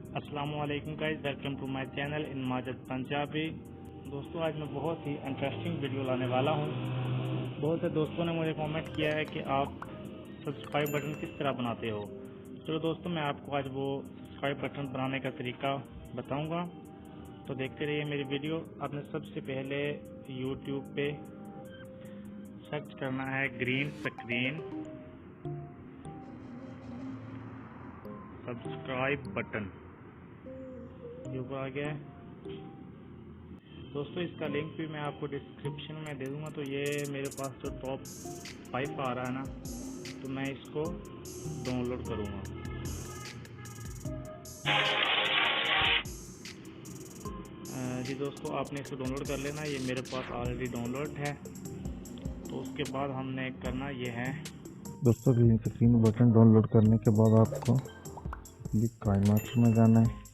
अस्सलाम वालेकुम guys, welcome to my channel in Majid Punjabi. दोस्तों, आज मैं बहुत ही इंटरेस्टिंग वीडियो लाने वाला हूं। बहुत से दोस्तों ने मुझे कमेंट किया है कि आप सब्सक्राइब बटन किस तरह बनाते हो। चलो दोस्तों, मैं आपको आज वो सब्सक्राइब बटन बनाने का तरीका बताऊंगा, तो देखते रहिए मेरी वीडियो। आपने सबसे पहले यूट्यूब पे सर्च करना है ग्रीन स्क्रीन सब्सक्राइब बटन, ये ऊपर आ गया है। दोस्तों, इसका लिंक भी मैं आपको डिस्क्रिप्शन में दे दूंगा। तो ये मेरे पास जो टॉप 5 आ रहा है ना, तो मैं इसको डाउनलोड करूंगा। जी दोस्तों, आपने इसको डाउनलोड कर लेना, ये मेरे पास ऑलरेडी डाउनलोड है। तो उसके बाद हमने करना ये है दोस्तों, ग्रीन स्क्रीन बटन डाउनलोड करने के बाद आपको काइन मास्टर में जाना है।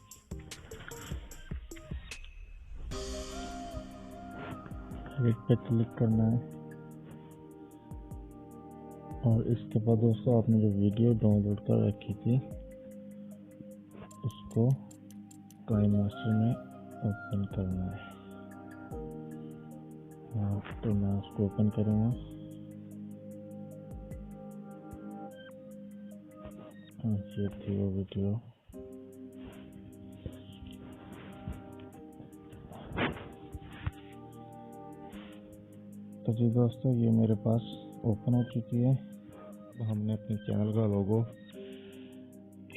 रेड पे क्लिक करना है और इसके बाद दोस्तों आपने जो वीडियो डाउनलोड कर रखी थी उसको काइन मास्टर में ओपन करना है। हाँ, तो मैं उसको ओपन करूँगा। ये थी वो वीडियो। तो जी दोस्तों, ये मेरे पास ओपन हो चुकी है। तो हमने अपने चैनल का लोगो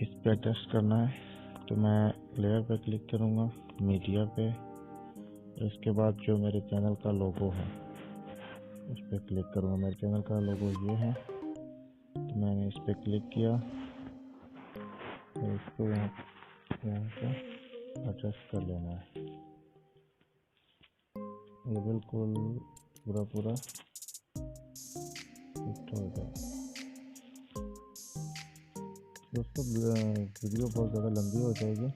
इस पे अटैच करना है। तो मैं लेयर पे क्लिक करूँगा, मीडिया पे। इसके बाद जो मेरे चैनल का लोगो है उस पर क्लिक करूँगा। मेरे चैनल का लोगो ये है, तो मैंने इस पर क्लिक किया। तो इसको यहाँ पे अटैच कर लेना है। ये बिल्कुल पूरा फिट हो जाए। दोस्तों, वीडियो बहुत ज़्यादा लंबी हो जाएगी।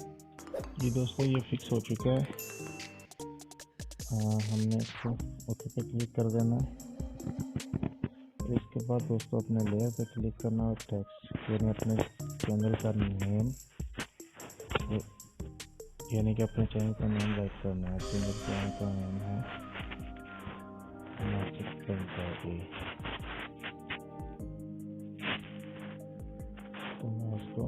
जी दोस्तों, ये फिक्स हो चुका है। हमने इसको ओके पे क्लिक कर देना है। इसके बाद दोस्तों अपने लेयर पे क्लिक करना और टेक्स्ट यानी अपने चैनल का नेम, यानी कि अपने चैनल का नेम राइट करना है। तो मेरे चैनल का नेम है माजिद पंजाबी। तो मैं इसको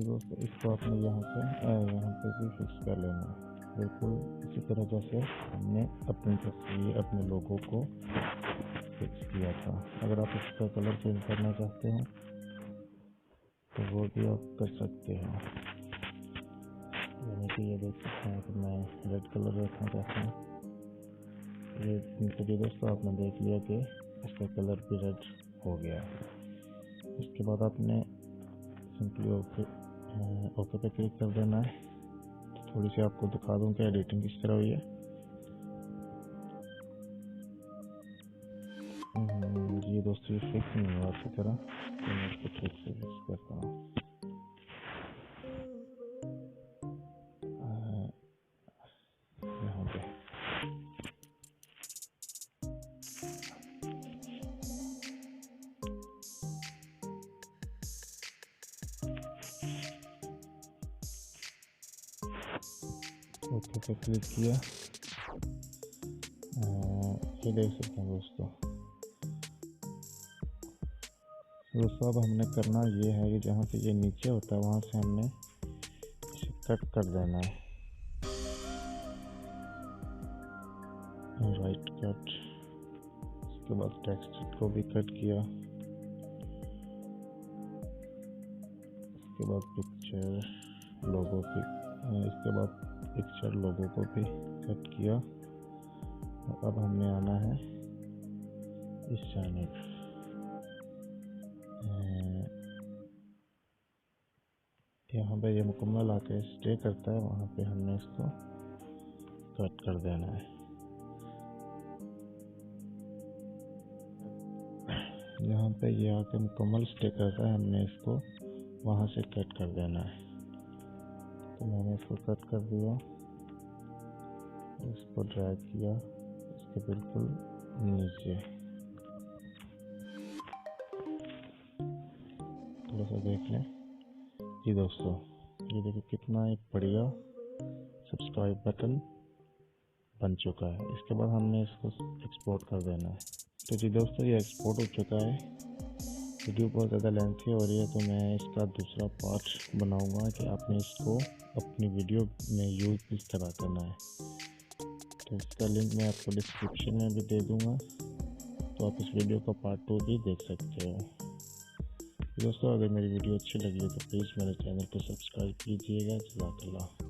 दोस्तों इसको अपने यहाँ पे भी फिक्स कर लेना है, बिल्कुल इसी तरह जैसे हमने अपनी तस्वीर अपने लोगों को फिक्स किया था। अगर आप इसका कलर चेंज करना चाहते हो तो वो भी आप कर सकते हो। यानी कि ये देख सकते हैं कि मैं रेड कलर रखना चाहता हूँ। ये दोस्तों आपने देख लिया कि इसका कलर भी रेड हो गया। इसके बाद आपने सिंपली ओके पे क्लिक कर देना है। तो थोड़ी सी आपको दिखा दूं कि एडिटिंग किस तरह हुई है। ये दोस्तों ये फिक्स नहीं हुआ अच्छी तरह, तो मैं इसको ठीक से फिक्स करता हूँ। यहाँ पे ओके पे क्लिक किया। ये देख सकते हैं दोस्तों अब हमने करना ये है कि जहाँ से ये नीचे होता है वहाँ से हमने इसे कट कर देना है। Right cut. इसके बाद टेक्स्ट को भी कट किया। इसके बाद पिक्चर लोगो को भी कट किया। और अब हमने आना है इस जानिब। यहाँ पे ये मुकम्मल आके स्टे करता है, वहाँ पे हमने इसको कट कर देना है। यहाँ पे ये आके मुकम्मल स्टे करता है, हमने इसको वहाँ से कट कर देना है। तो मैंने इसको कट कर दिया, इसको ड्रैग किया इसके बिल्कुल नीचे। थोड़ा सा देख लें, जी दोस्तों, ये देखिए कितना एक बढ़िया सब्सक्राइब बटन बन चुका है। इसके बाद हमने इसको एक्सपोर्ट कर देना है। तो जी दोस्तों, ये एक्सपोर्ट हो चुका है। वीडियो बहुत ज़्यादा लेंथी हो रही है, तो मैं इसका दूसरा पार्ट बनाऊंगा कि आपने इसको अपनी वीडियो में यूज़ किस तरह करना है। तो इसका लिंक मैं आपको डिस्क्रिप्शन में भी दे दूंगा, तो आप इस वीडियो का पार्ट 2 भी देख सकते हो। दोस्तों, अगर मेरी वीडियो अच्छी लगी है तो प्लीज़ मेरे चैनल को सब्सक्राइब कीजिएगा। जज़ाकल्लाह।